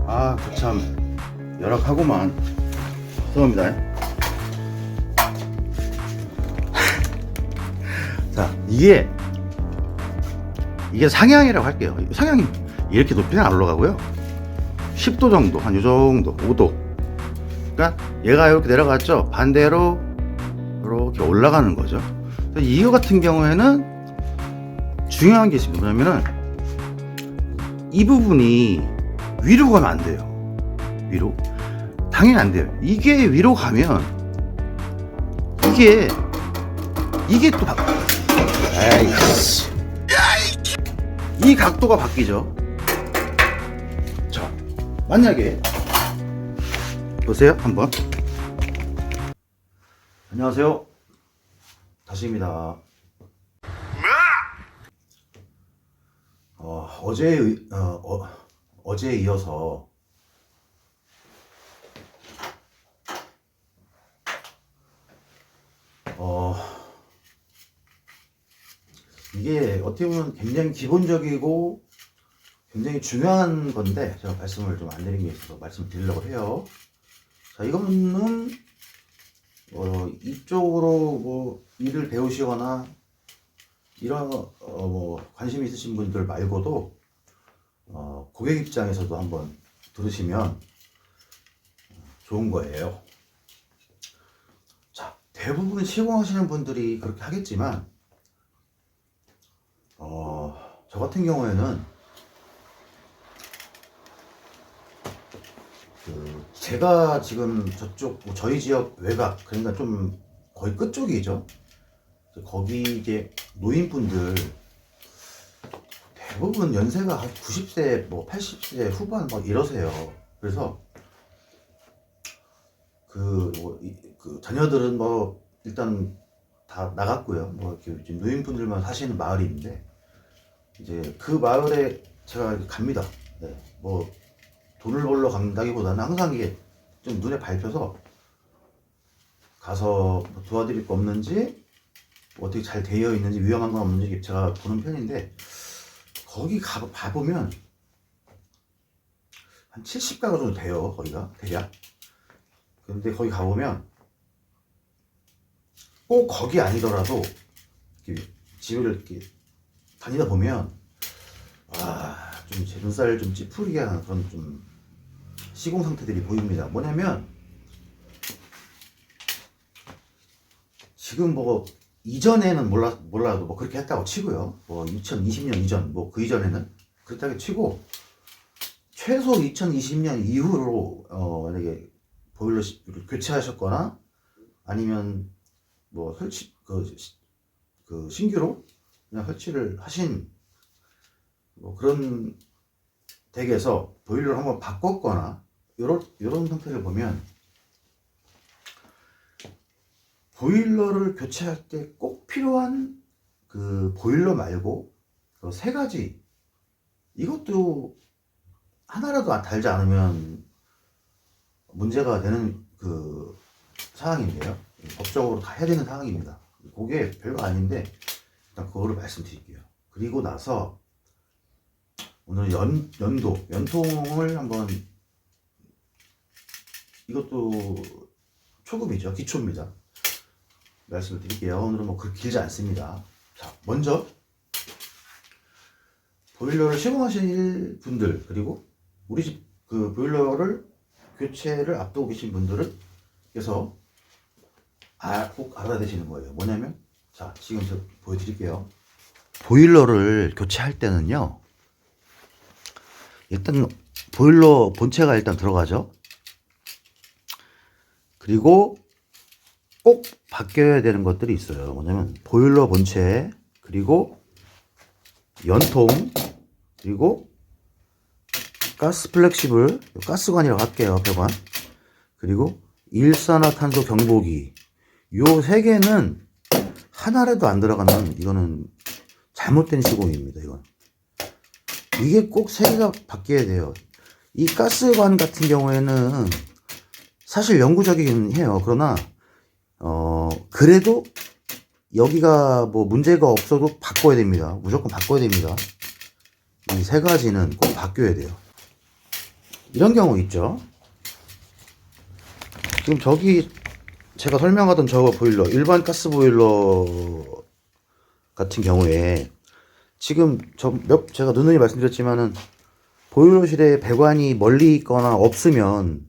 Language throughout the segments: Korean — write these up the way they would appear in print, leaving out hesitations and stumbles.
아, 참 열악하구만. 죄송합니다. 자, 이게 상향이라고 할게요. 상향이 이렇게 높이는 안 올라가고요. 10도 정도, 한 요 정도, 5도. 그러니까 얘가 이렇게 내려갔죠. 반대로 이렇게 올라가는 거죠. 이거 같은 경우에는 중요한 게 있습니다. 뭐냐면은 이 부분이 위로 가면 안 돼요. 위로 당연히 안 돼요. 이게 위로 가면 이게 또 이 각도가 바뀌죠. 자, 만약에 보세요, 한번. 안녕하세요, 다시입니다. 어제에 이어서 이게 어떻게 보면 굉장히 기본적이고 굉장히 중요한 건데 제가 말씀을 좀 안 드린 게 있어서 말씀을 드리려고 해요. 자, 이거는 이쪽으로 뭐 일을 배우시거나 이런 뭐 관심 있으신 분들 말고도 고객 입장에서도 한번 들으시면 좋은 거예요. 자, 대부분 시공하시는 분들이 그렇게 하겠지만 저 같은 경우에는 제가 지금 저쪽 저희 지역 외곽, 그러니까 좀 거의 끝쪽이죠. 거기 이제 노인분들 대부분 연세가 한 90세, 뭐 80세 후반 막 이러세요. 그래서 그 자녀들은 뭐 일단 다 나갔고요. 뭐 이렇게 노인분들만 사시는 마을인데 이제 그 마을에 제가 갑니다. 네, 뭐 돈을 벌러 간다기보다는 항상 이게 좀 눈에 밟혀서 가서 뭐 도와드릴 거 없는지, 뭐 어떻게 잘 되어 있는지, 위험한 건 없는지 제가 보는 편인데, 거기 가보면 한 70가구 정도 돼요. 거기가 대략. 근데 거기 가보면 꼭 거기 아니더라도 이렇게 집을 이렇게 다니다 보면 좀 제 눈살 좀 찌푸리게 하는 그런 좀 시공 상태들이 보입니다. 뭐냐면 지금 뭐 이전에는 몰라도 뭐 그렇게 했다고 치고요. 뭐 2020년 이전, 뭐 그 이전에는 그렇다고 치고 최소 2020년 이후로 만약에 보일러를 교체하셨거나 아니면 뭐 설치 그 신규로 그냥 설치를 하신 뭐 그런 댁에서 보일러를 한번 바꿨거나 이런 상태를 보면 보일러를 교체할 때 꼭 필요한 그 보일러 말고 그 세 가지, 이것도 하나라도 달지 않으면 문제가 되는 그 상황인데요. 법적으로 다 해야 되는 상황입니다. 그게 별거 아닌데 일단 그거를 말씀드릴게요. 그리고 나서 오늘 연통을 한번, 이것도 초급이죠. 기초입니다. 말씀을 드릴게요. 오늘은 뭐 그렇게 길지 않습니다. 자, 먼저 보일러를 시공하실 분들, 그리고 우리 집 그 보일러를 교체를 앞두고 계신 분들은 그래서 꼭 알아야 되시는 거예요. 뭐냐면, 자, 지금 저 보여드릴게요. 보일러를 교체할 때는요, 일단 보일러 본체가 일단 들어가죠. 그리고 꼭 바뀌어야 되는 것들이 있어요. 뭐냐면 보일러 본체, 그리고 연통, 그리고 가스 플렉시블, 가스관이라고 할게요. 배관, 그리고 일산화탄소 경보기. 요 세 개는 하나라도 안 들어가면 이거는 잘못된 시공입니다. 이게 꼭 세 개가 바뀌어야 돼요. 이 가스관 같은 경우에는 사실 영구적이긴 해요. 그러나 그래도 여기가 뭐 문제가 없어도 바꿔야 됩니다. 무조건 바꿔야 됩니다. 이 세 가지는 꼭 바뀌어야 돼요. 이런 경우 있죠. 지금 저기 제가 설명하던 저 보일러, 일반 가스 보일러 같은 경우에 지금 제가 누누이 말씀드렸지만은 보일러실에 배관이 멀리 있거나 없으면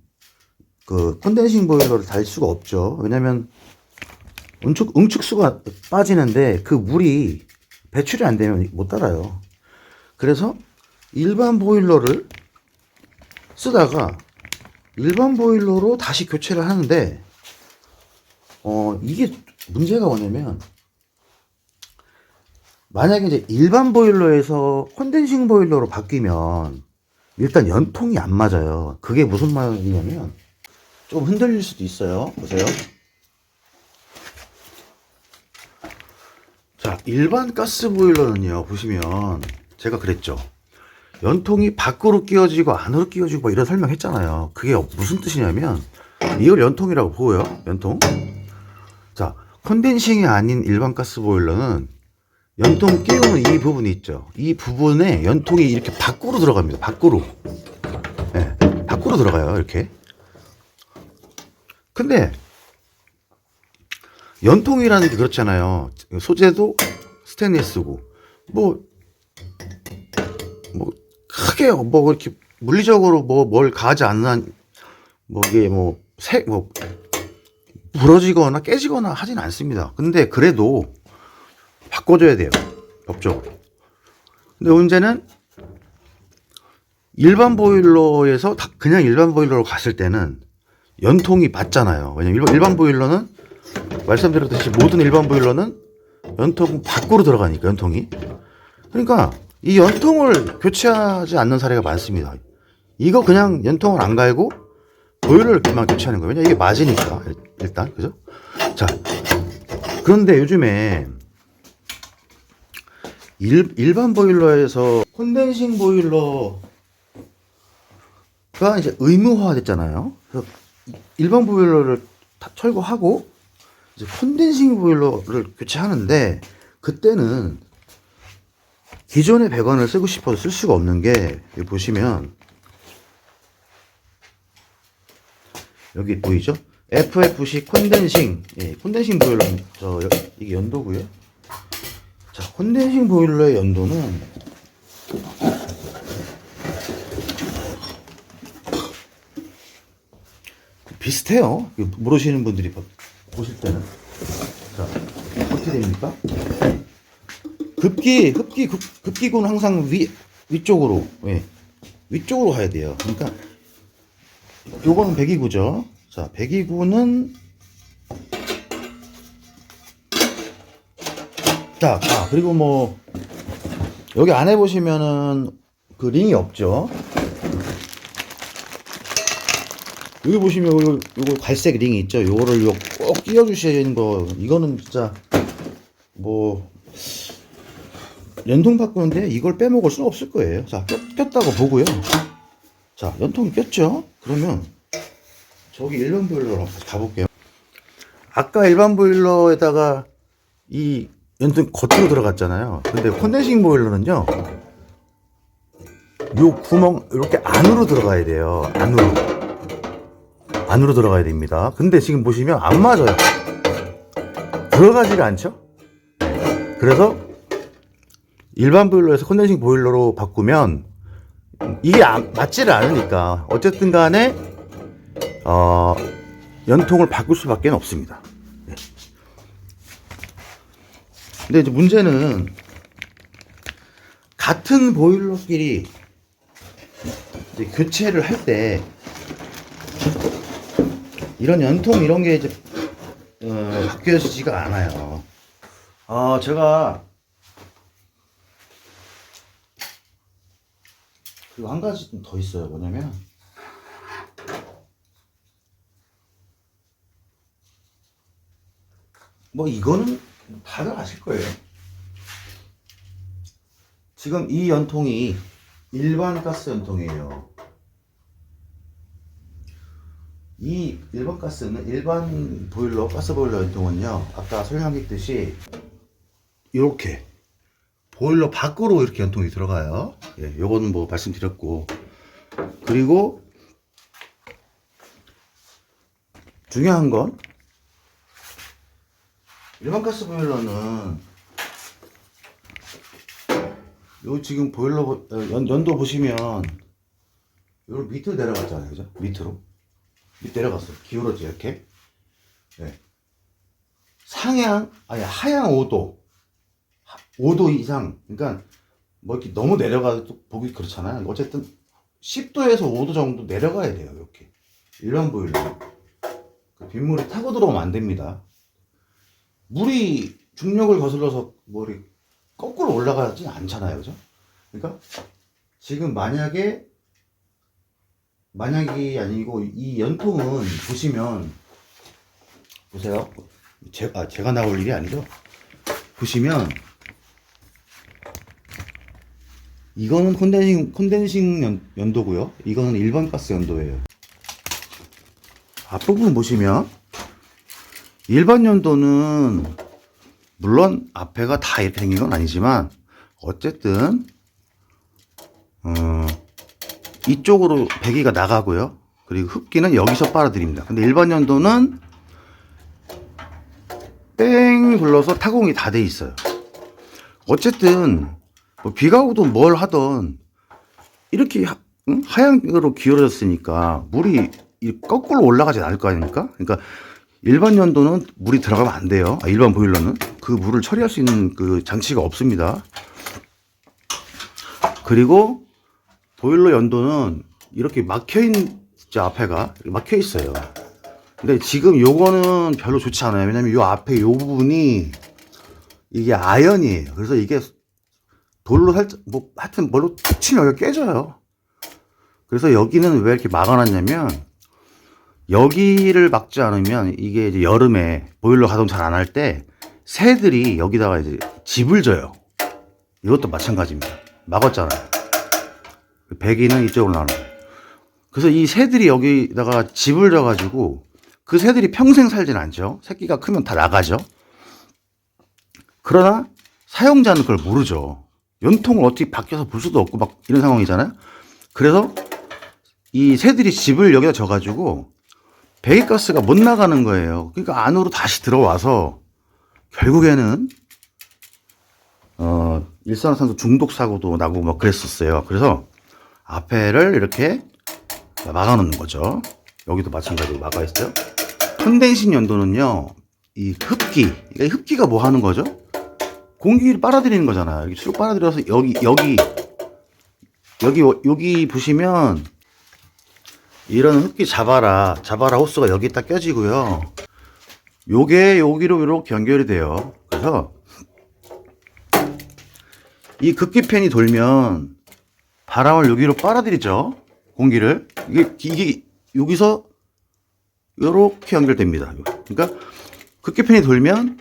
그 콘덴싱 보일러를 달 수가 없죠. 왜냐면 응축수가 빠지는데 그 물이 배출이 안 되면 못 달아요. 그래서 일반 보일러를 쓰다가 일반 보일러로 다시 교체를 하는데 이게 문제가 뭐냐면 만약에 이제 일반 보일러에서 콘덴싱 보일러로 바뀌면 일단 연통이 안 맞아요. 그게 무슨 말이냐면 좀 흔들릴 수도 있어요. 보세요. 자, 일반 가스 보일러는요, 보시면 제가 그랬죠. 연통이 밖으로 끼워지고 안으로 끼워지고 뭐 이런 설명했잖아요. 그게 무슨 뜻이냐면 이걸 연통이라고 보여요. 연통. 자, 컨덴싱이 아닌 일반 가스 보일러는 연통 끼우는 이 부분이 있죠. 이 부분에 연통이 이렇게 밖으로 들어갑니다. 밖으로. 네, 밖으로 들어가요. 이렇게. 근데 연통이라는 게 그렇잖아요. 소재도 스테인리스고 뭐 크게 뭐 이렇게 물리적으로 뭘 가하지 않는 이게 부러지거나 깨지거나 하진 않습니다. 근데 그래도 바꿔줘야 돼요. 법적으로. 근데 문제는 일반 보일러에서 그냥 일반 보일러로 갔을 때는 연통이 맞잖아요. 왜냐면 일반 보일러는 말씀드렸듯이 모든 일반 보일러는 연통 밖으로 들어가니까 연통이. 그러니까 이 연통을 교체하지 않는 사례가 많습니다. 이거 그냥 연통을 안 갈고 보일러를 그만 교체하는 거예요. 왜냐 이게 맞으니까 일단 그죠? 자, 그런데 요즘에 일반 보일러에서 콘덴싱 보일러가 이제 의무화 됐잖아요. 그래서 일반 보일러를 다 철거하고 이제 콘덴싱 보일러를 교체하는데 그때는 기존의 배관을 쓰고 싶어도 쓸 수가 없는 게 여기 보시면 여기 보이죠? FFC 콘덴싱, 콘덴싱 보일러는 이게 연도고요. 자, 콘덴싱 보일러의 연도는 비슷해요. 모르시는 분들이 보실 때는. 자, 어떻게 됩니까? 급기구는 항상 위쪽으로, 위쪽으로 가야 돼요. 그러니까, 요거는 배기구죠. 자, 배기구는, 자, 그리고 여기 안에 보시면은 그 링이 없죠. 여기 보시면 요거 갈색 링이 있죠. 요거를 꼭 끼워주셔야 되는 거. 이거는 진짜, 연통 바꾸는데 이걸 빼먹을 수는 없을 거예요. 자, 꼈다고 보고요. 자, 연통이 꼈죠? 그러면 저기 일반 보일러로 한번 가볼게요. 아까 일반 보일러에다가 이 연통 겉으로 들어갔잖아요. 근데 콘덴싱 보일러는요, 요 구멍 이렇게 안으로 들어가야 돼요. 안으로 들어가야 됩니다. 근데 지금 보시면 안 맞아요. 들어가지가 않죠? 그래서 일반 보일러에서 콘덴싱 보일러로 바꾸면 이게 맞지를 않으니까 어쨌든 간에 연통을 바꿀 수밖에 없습니다. 네. 근데 이제 문제는 같은 보일러끼리 이제 교체를 할 때 이런 연통 이런 게 이제 바뀌어지지가 않아요. 제가 그리고 한 가지 좀 더 있어요. 뭐냐면 이거는 다들 아실 거예요. 지금 이 연통이 일반 가스 연통이에요. 이 일반 가스는 일반 보일러, 가스 보일러 연통은요, 아까 설명했듯이 이렇게 밖으로 이렇게 연통이 들어가요. 요거는 말씀드렸고, 그리고 중요한 건 일반 가스 보일러는 요 지금 보일러 연도 보시면 요 밑으로 내려갔잖아요, 그죠? 밑으로 내려갔어요. 기울어져 이렇게. 네. 상향 아니 하향 5도 이상. 그러니까 뭐 이렇게 너무 내려가도 보기 그렇잖아요. 어쨌든 10도에서 5도 정도 내려가야 돼요. 이렇게 일반 보일러 빗물이 타고 들어오면 안 됩니다. 물이 중력을 거슬러서 뭐 이렇게 거꾸로 올라가진 않잖아요, 그죠? 그러니까 지금 만약이 아니고 이 연통은 보시면 보세요. 제가 나올 일이 아니죠. 보시면 이거는 콘덴싱 연도고요. 이거는 일반 가스 연도예요. 앞부분 보시면 일반 연도는 물론 앞에가 다 이렇게 생긴 건 아니지만 어쨌든 이쪽으로 배기가 나가고요. 그리고 흡기는 여기서 빨아들입니다. 근데 일반 연도는 뺑 불러서 타공이 다 돼 있어요. 어쨌든 뭐 비가 오든 뭘 하든 이렇게 하향으로 기울어졌으니까 물이 거꾸로 올라가지 않을 거 아닙니까? 그러니까 일반 연도는 물이 들어가면 안 돼요. 일반 보일러는 그 물을 처리할 수 있는 그 장치가 없습니다. 그리고 보일러 연도는 이렇게 막혀있는 앞에가 막혀 있어요. 근데 지금 요거는 별로 좋지 않아요. 왜냐면 요 앞에 요 부분이 이게 아연이에요. 그래서 이게 돌로 살짝 뭐 하여튼 뭘로 툭 치면 여기가 깨져요. 그래서 여기는 왜 이렇게 막아놨냐면 여기를 막지 않으면 이게 이제 여름에 보일러 가동 잘 안 할 때 새들이 여기다가 이제 집을 져요. 이것도 마찬가지입니다. 막았잖아요. 배기는 이쪽으로 나오는 거예요. 그래서 이 새들이 여기다가 집을 져가지고 그 새들이 평생 살진 않죠. 새끼가 크면 다 나가죠. 그러나 사용자는 그걸 모르죠. 연통을 어떻게 밖에서 볼 수도 없고 막 이런 상황이잖아요. 그래서 이 새들이 집을 여기다 져가지고 배기가스가 못 나가는 거예요. 그러니까 안으로 다시 들어와서 결국에는 일산화탄소 중독 사고도 나고 막 그랬었어요. 그래서 앞에를 이렇게 막아놓는 거죠. 여기도 마찬가지로 막아 있어요. 콘덴싱 연도는요, 이 흡기가 뭐 하는 거죠? 공기를 빨아들이는 거잖아요. 여기 쭉 빨아들여서 여기 보시면 이런 흡기 잡아라 호스가 여기 딱 껴지고요. 요게 여기로 이렇게 연결이 돼요. 그래서 이 급기팬이 돌면 바람을 여기로 빨아들이죠. 공기를. 이게 여기서 이렇게 연결됩니다. 그러니까 급기팬이 돌면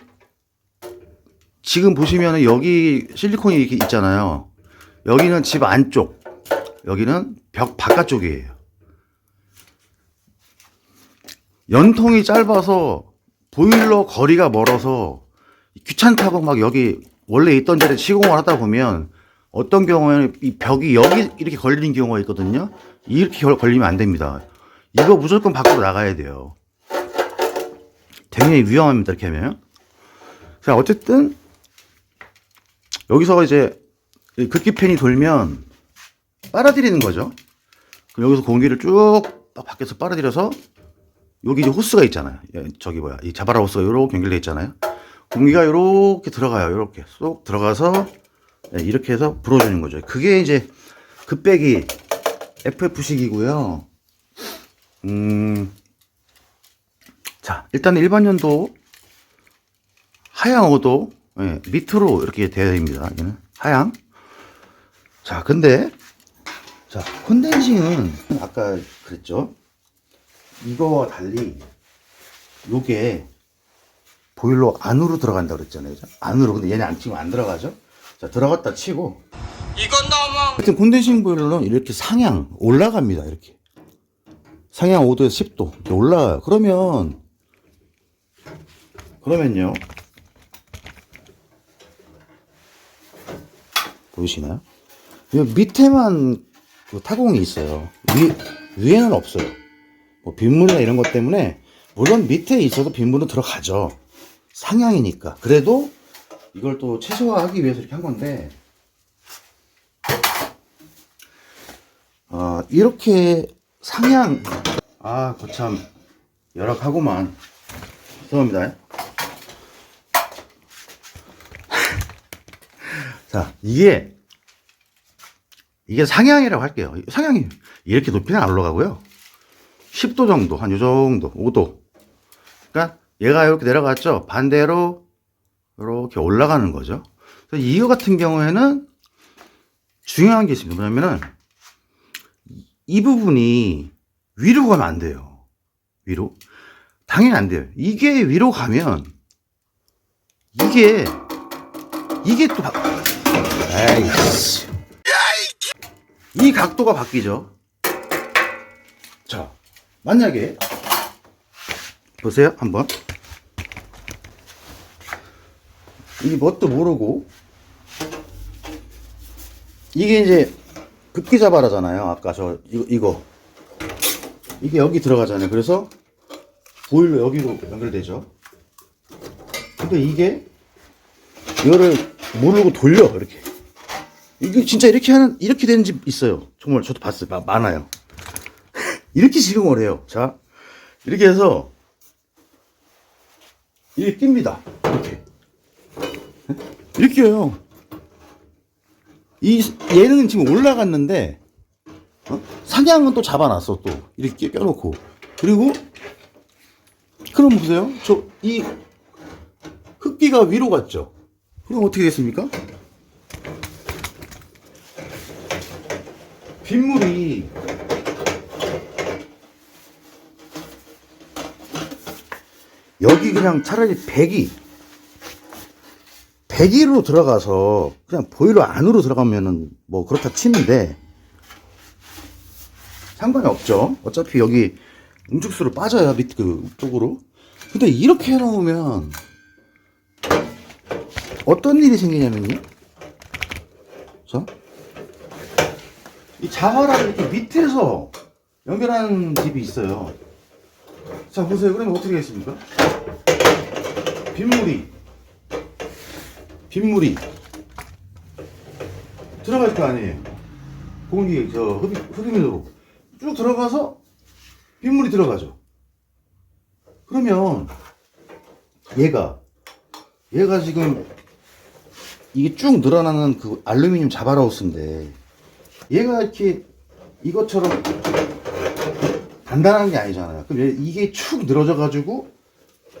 지금 보시면 여기 실리콘이 이렇게 있잖아요. 여기는 집 안쪽, 여기는 벽 바깥쪽이에요. 연통이 짧아서 보일러 거리가 멀어서 귀찮다고 막 여기 원래 있던 자리에 시공을 하다 보면 어떤 경우에는 이 벽이 여기 이렇게 걸리는 경우가 있거든요. 이렇게 걸리면 안 됩니다. 이거 무조건 밖으로 나가야 돼요. 굉장히 위험합니다. 이렇게 하면. 자, 어쨌든 여기서 이제 급기팬이 돌면 빨아들이는 거죠. 그럼 여기서 공기를 쭉 밖에서 빨아들여서 여기 이제 호스가 있잖아요. 이 자바라 호스가 이렇게 연결되어 있잖아요. 공기가 이렇게 들어가요. 이렇게 쏙 들어가서 이렇게 해서 불어주는 거죠. 그게 이제 급배기 FF식이고요. 자, 일단 일반 연도 하향 5도 밑으로 이렇게 되어 있습니다. 얘는 하향. 자, 근데 자, 콘덴싱은 아까 그랬죠. 이거와 달리 요게 보일러 안으로 들어간다고 그랬잖아요. 그죠? 안으로. 근데 얘네 지금 안 들어가죠? 자, 들어갔다 치고. 이건 너무. 하여튼 콘덴싱 보일러는 이렇게 상향 올라갑니다. 이렇게. 상향 5도에서 10도. 이렇게 올라가요. 그러면요. 보이시나요? 밑에만 그 타공이 있어요. 위에는 없어요. 뭐 빗물이나 이런 것 때문에 물론 밑에 있어도 빗물은 들어가죠. 상향이니까. 그래도 이걸 또 최소화하기 위해서 이렇게 한 건데, 이렇게 상향, 거참 열악하고만. 죄송합니다. 자, 이게 상향이라고 할게요. 상향이 이렇게 높이는 안 올라가고요. 10도 정도, 한 요 정도, 5도. 그러니까 얘가 이렇게 내려갔죠. 반대로 이렇게 올라가는 거죠. 그래서 이거 같은 경우에는 중요한 게 있습니다. 뭐냐면은 이 부분이 위로 가면 안 돼요. 위로. 당연히 안 돼요. 이게 위로 가면 이게 또 에이씨. 이 각도가 바뀌죠. 자, 만약에 보세요. 한번 이게 뭣도 모르고 이게 이제 급기 잡아라잖아요. 아까 이거 이게 여기 들어가잖아요. 그래서 보일러 여기로 연결되죠. 근데 이게 이거를 모르고 돌려. 이렇게 이게 진짜 이렇게 되는 집 있어요. 정말 저도 봤어요. 많아요. 이렇게 시공을 해요. 자, 이렇게 해서 이게 낍니다. 이렇게요. 얘는 지금 올라갔는데 상향은 또 잡아놨어. 또 이렇게 껴놓고. 그리고 그럼 보세요. 이 흡기가 위로 갔죠. 그럼 어떻게 됐습니까? 빗물이 여기 그냥 차라리 100기로 들어가서 그냥 보일러 안으로 들어가면은 뭐 그렇다 치는데 상관이 없죠. 어차피 여기 응축수로 빠져야 밑 쪽으로. 근데 이렇게 해놓으면 어떤 일이 생기냐면요. 자, 이 자화라를 이렇게 밑에서 연결하는 집이 있어요. 자, 보세요. 그러면 어떻게 되겠습니까? 빗물이 들어갈 거 아니에요. 공기 흡입면으로 쭉 들어가서 빗물이 들어가죠. 그러면 얘가 지금 이게 쭉 늘어나는 그 알루미늄 자바라우스인데 얘가 이렇게 이것처럼 단단한 게 아니잖아요. 그럼 이게 축 늘어져 가지고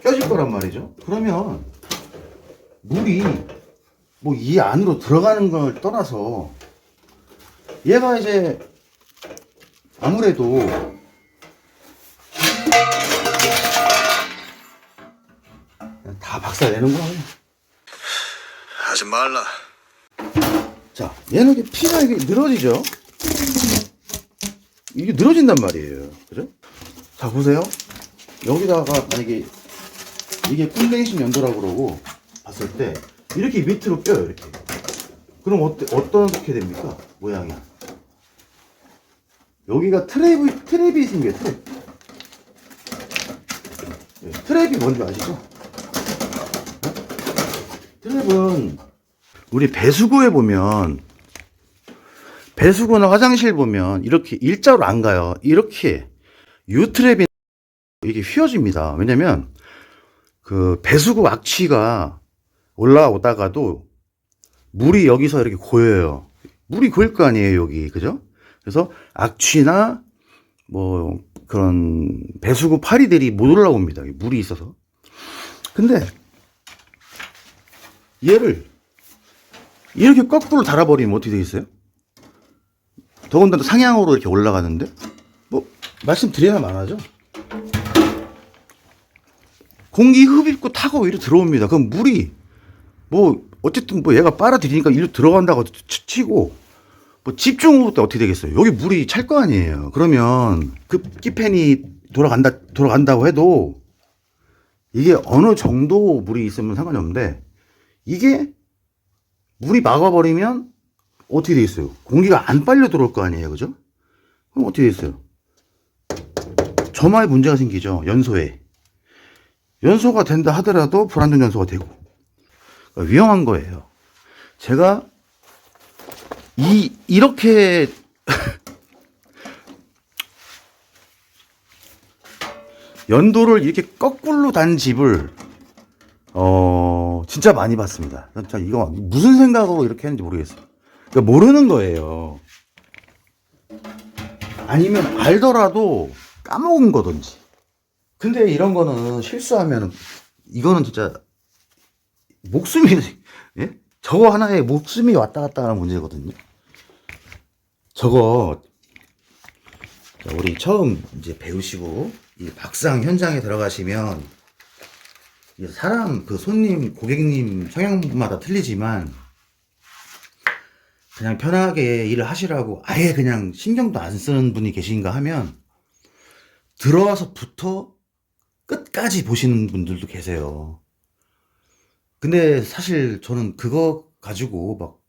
껴질 거란 말이죠. 그러면 물이 뭐 이 안으로 들어가는 걸 떠나서 얘가 이제 아무래도 다 박살내는 거야. 하지 말라. 자, 얘는 이게 피가 이게 늘어지죠. 이게 늘어진단 말이에요. 그죠? 자, 보세요. 여기다가 만약에 이게 콘덴싱 연도라고 그러고 봤을 때 이렇게 밑으로 껴요. 이렇게. 그럼 어떻게 됩니까? 모양이. 여기가 트랩이 생겨요. 트랩이 뭔지 아시죠? 트랩은 우리 배수구에 보면, 배수구나 화장실 보면 이렇게 일자로 안 가요. 이렇게 U트랩이 이게 휘어집니다. 왜냐면 그 배수구 악취가 올라오다가도 물이 여기서 이렇게 고여요. 물이 고일 거 아니에요, 여기. 그죠? 그래서 악취나 뭐 그런 배수구 파리들이 못 올라옵니다. 물이 있어서. 근데 얘를 이렇게 거꾸로 달아버리면 어떻게 되겠어요? 더군다나 상향으로 이렇게 올라가는데 뭐 말씀드려야만 하죠. 공기 흡입구 타고 위로 들어옵니다. 그럼 물이 뭐 어쨌든 뭐 얘가 빨아들이니까 이리로 들어간다고 치고 뭐 집중호우 때 어떻게 되겠어요? 여기 물이 찰 거 아니에요. 그러면 그 끼팬이 돌아간다고 해도 이게 어느 정도 물이 있으면 상관이 없는데 이게 물이 막아버리면 어떻게 되겠어요? 공기가 안 빨려 들어올 거 아니에요. 그죠? 그럼 어떻게 되겠어요? 점화에 문제가 생기죠. 연소에. 연소가 된다 하더라도 불안전 연소가 되고 그러니까 위험한 거예요. 제가 이렇게 연도를 이렇게 거꾸로 단 집을 진짜 많이 봤습니다. 진짜 이거 무슨 생각으로 이렇게 했는지 모르겠어요. 그러니까 모르는 거예요. 아니면 알더라도 까먹은 거든지. 근데 이런 거는 실수하면 이거는 진짜 목숨이 예? 저거 하나에 목숨이 왔다 갔다 하는 문제거든요. 저거 우리 처음 이제 배우시고 이 박상 현장에 들어가시면 사람 그 손님 고객님 성향마다 틀리지만 그냥 편하게 일을 하시라고 아예 그냥 신경도 안 쓰는 분이 계신가 하면 들어와서부터 끝까지 보시는 분들도 계세요. 근데 사실 저는 그거 가지고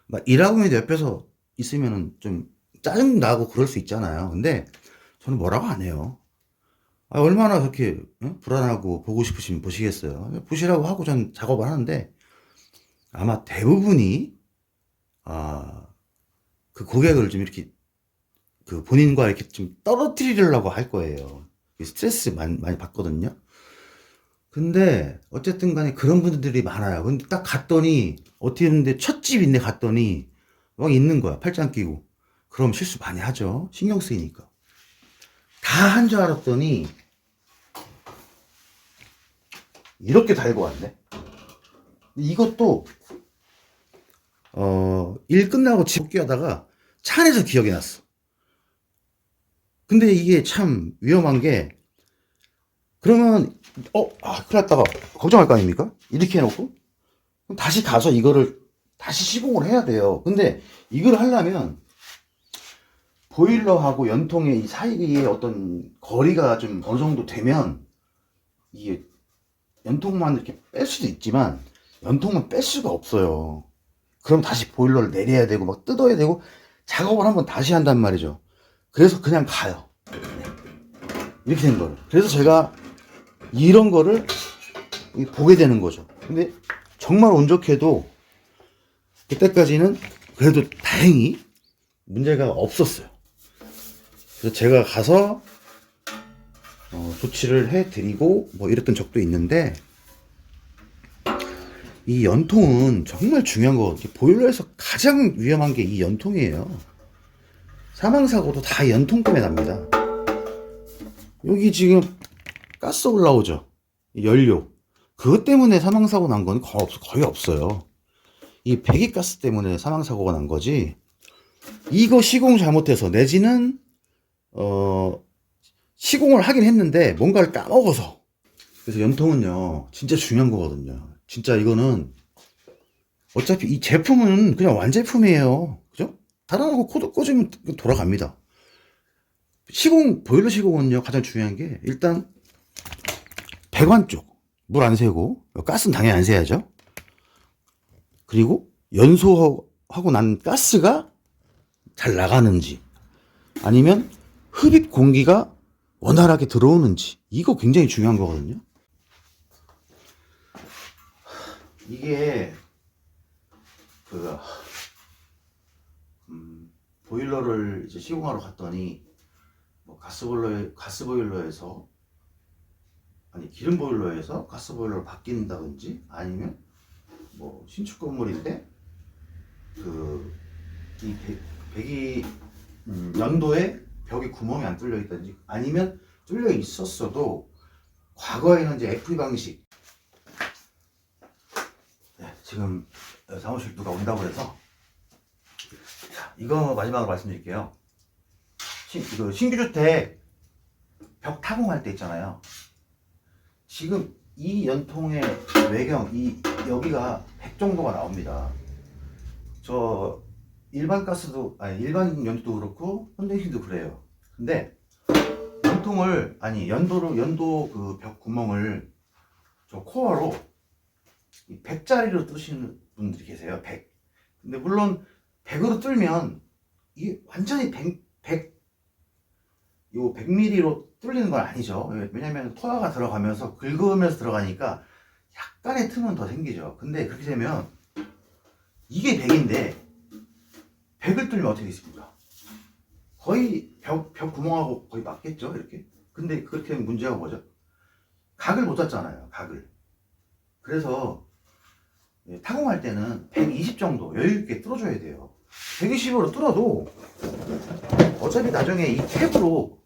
막 일하고 있는데 옆에서 있으면은 좀 짜증나고 그럴 수 있잖아요. 근데 저는 뭐라고 안 해요. 얼마나 그렇게 불안하고 보고 싶으시면 보시겠어요. 보시라고 하고 전 작업을 하는데 아마 대부분이 그 고객을 좀 이렇게 그 본인과 이렇게 좀 떨어뜨리려고 할 거예요. 스트레스 많이 받거든요. 근데 어쨌든 간에 그런 분들이 많아요. 근데 딱 갔더니 어떻게 했는데 첫 집인데 갔더니 막 있는 거야. 팔짱 끼고. 그럼 실수 많이 하죠. 신경 쓰이니까. 다 한 줄 알았더니 이렇게 달고 왔네. 이것도 일 끝나고 집 복귀하다가 차 안에서 기억이 났어. 근데 이게 참 위험한 게 그러면 큰일 났다가 걱정할 거 아닙니까? 이렇게 해놓고 그럼 다시 가서 이거를 다시 시공을 해야 돼요. 근데 이걸 하려면 보일러하고 연통의 이 사이에 어떤 거리가 좀 어느 정도 되면 이게 연통만 이렇게 뺄 수도 있지만 연통만 뺄 수가 없어요. 그럼 다시 보일러를 내려야 되고 막 뜯어야 되고 작업을 한번 다시 한단 말이죠. 그래서 그냥 가요. 이렇게 된 거를. 그래서 제가 이런 거를 보게 되는 거죠. 근데 정말 운 좋게도 그때까지는 그래도 다행히 문제가 없었어요. 그래서 제가 가서 조치를 해드리고 뭐 이랬던 적도 있는데 이 연통은 정말 중요한 거. 보일러에서 가장 위험한 게 이 연통이에요. 사망사고도 다 연통 때문에 납니다. 여기 지금 가스 올라오죠. 연료. 그것 때문에 사망사고 난 건 거의 없어요. 이 배기가스 때문에 사망사고가 난 거지. 이거 시공 잘못해서 내지는 시공을 하긴 했는데 뭔가를 까먹어서. 그래서 연통은요 진짜 중요한 거거든요. 진짜 이거는 어차피 이 제품은 그냥 완제품이에요. 그죠? 달아나고 코드 꽂으면 돌아갑니다. 보일러 시공은요 가장 중요한 게 일단 배관 쪽 물 안 새고 가스는 당연히 안 새야죠. 그리고 연소하고 난 가스가 잘 나가는지 아니면 흡입 공기가 원활하게 들어오는지 이거 굉장히 중요한 거거든요. 이게 보일러를 이제 시공하러 갔더니 뭐 가스보일러에서 아니 기름 보일러에서 가스보일러로 바뀐다든지 아니면 뭐 신축 건물인데 이 배기 연도에 벽에 구멍이 안 뚫려 있다든지 아니면 뚫려 있었어도 과거에는 이제 FE 방식 지금 사무실 누가 온다고 해서 이거 마지막으로 말씀드릴게요. 신규주택 벽 타공할 때 있잖아요. 지금 이 연통의 외경 여기가 100 정도가 나옵니다. 저 일반 가스도 일반 연도도 그렇고 현대식도 그래요. 근데 연도 그 벽 구멍을 저 코어로 100짜리로 뚫으시는 분들이 계세요. 100. 근데 물론 100으로 뚫면 이게 완전히 100 요 100mm로 뚫리는 건 아니죠. 왜냐면 토화가 들어가면서 긁으면서 들어가니까 약간의 틈은 더 생기죠. 근데 그렇게 되면 이게 100인데 100을 뚫리면 어떻게 되겠습니까? 거의 벽 구멍하고 거의 맞겠죠, 이렇게. 근데 그렇게 되면 문제가 뭐죠? 각을 못 잡잖아요, 각을. 그래서 타공할 때는 120 정도 여유 있게 뚫어줘야 돼요. 120으로 뚫어도 어차피 나중에 이 캡으로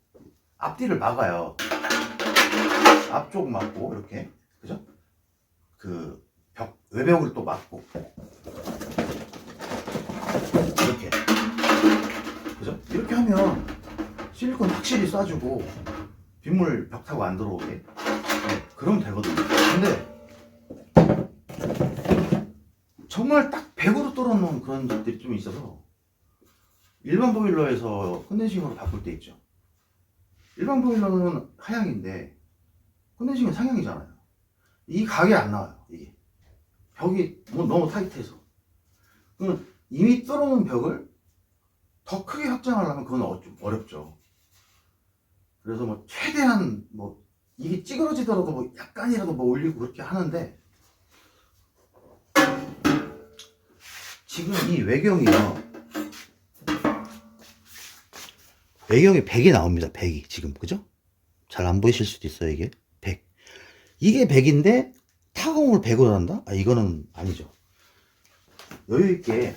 앞뒤를 막아요. 앞쪽 막고 이렇게, 그죠? 그 벽 외벽을 또 막고 이렇게, 그죠? 이렇게 하면 실리콘 확실히 쏴주고 빗물 벽 타고 안 들어오게, 네, 그러면 되거든요. 근데 정말 딱 100으로 뚫어놓은 그런 집들이 좀 있어서 일반 보일러에서 컨덴싱으로 바꿀 때 있죠. 일반 보일러는 하향인데 컨덴싱은 상향이잖아요. 이 각이 안 나와요. 이게 벽이 너무 타이트해서. 그러면 이미 뚫어놓은 벽을 더 크게 확장하려면 그건 좀 어렵죠. 그래서 뭐 최대한 뭐 이게 찌그러지더라도 뭐 약간이라도 뭐 올리고 그렇게 하는데, 지금 이 외경이요, 외경이 100이 나옵니다. 100이 지금, 그죠? 잘 안 보이실 수도 있어요. 이게 100, 이게 100인데 타공을 100으로 한다? 아, 이거는 아니죠. 여유있게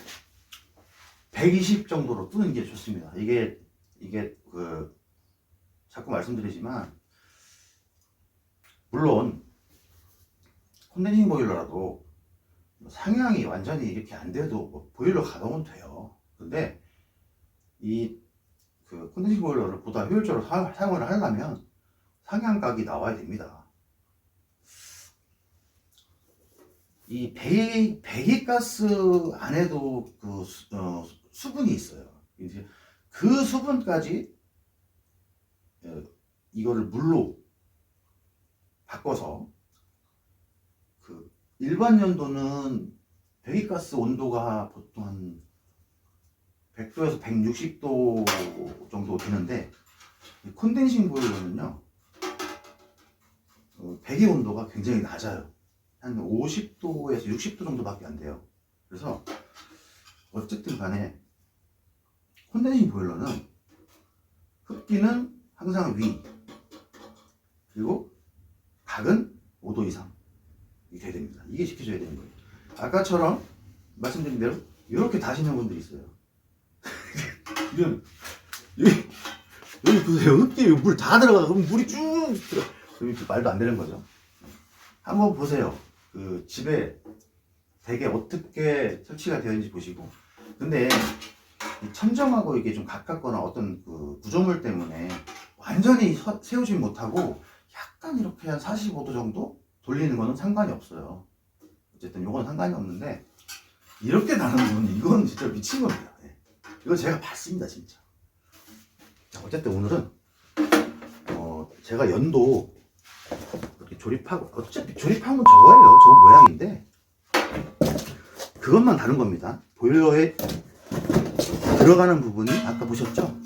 120 정도로 뜨는 게 좋습니다. 이게 그 자꾸 말씀드리지만, 물론 컨덴싱 보일러라도 상향이 완전히 이렇게 안 돼도 뭐 보일러 가동은 돼요. 근데 이 그 컨덴싱 보일러를 보다 효율적으로 사용을 하려면 상향각이 나와야 됩니다. 이 배기가스 안에도 그 수분이 있어요. 이제 그 수분까지 이거를 물로 바꿔서, 그 일반 연도는 배기가스 온도가 보통 한 100도에서 160도 정도 되는데, 컨덴싱 보일러는요, 배기 온도가 굉장히 낮아요. 한 50도에서 60도 정도밖에 안 돼요. 그래서 어쨌든 간에 컨덴싱 보일러는 흡기는 항상 위, 그리고 각은 5도 이상 이게 돼야 됩니다. 이게 지켜져야 되는 거예요. 아까처럼 말씀드린 대로 이렇게 다시는 분들이 있어요. 여기 보세요. 흡기 물 다 들어가. 그럼 물이 쭉 들어. 그럼 말도 안 되는 거죠. 한번 보세요. 그 집에 대개 어떻게 설치가 되어 있는지 보시고. 근데 이 천정하고 이게 좀 가깝거나 어떤 그 구조물 때문에 완전히 세우지 못하고 약간 이렇게 한 45도 정도 돌리는 거는 상관이 없어요. 어쨌든 요건 상관이 없는데, 이렇게 나는 건 이건 진짜 미친 겁니다. 이거 제가 봤습니다, 진짜. 자, 어쨌든 오늘은 제가 연도 이렇게 조립하고, 어차피 조립하면 저거예요. 저 모양인데 그것만 다른 겁니다. 보일러에 들어가는 부분이 아까 보셨죠?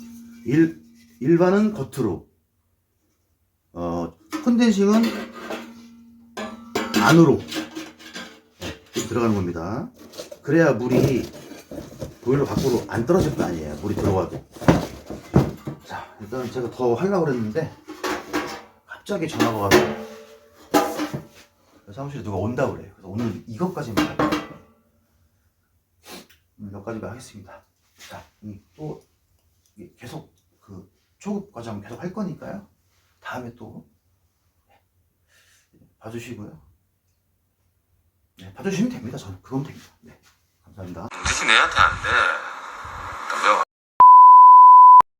일반은 겉으로, 컨덴싱은 안으로 이렇게 들어가는 겁니다. 그래야 물이 보일러 밖으로 안 떨어질 거 아니에요. 물이 들어와도. 자, 일단 제가 더 하려고 그랬는데 갑자기 전화가 와서 사무실에 누가 온다고 그래요. 그래서 오늘 이것까지만 할게요. 여기까지만 하겠습니다. 자, 또 계속 그 초급 과정 계속 할 거니까요. 다음에 또 봐주시고요. 네, 봐주시면 됩니다. 저는 그건 됩니다. 네, 감사합니다. 반드시 내한테 안 돼.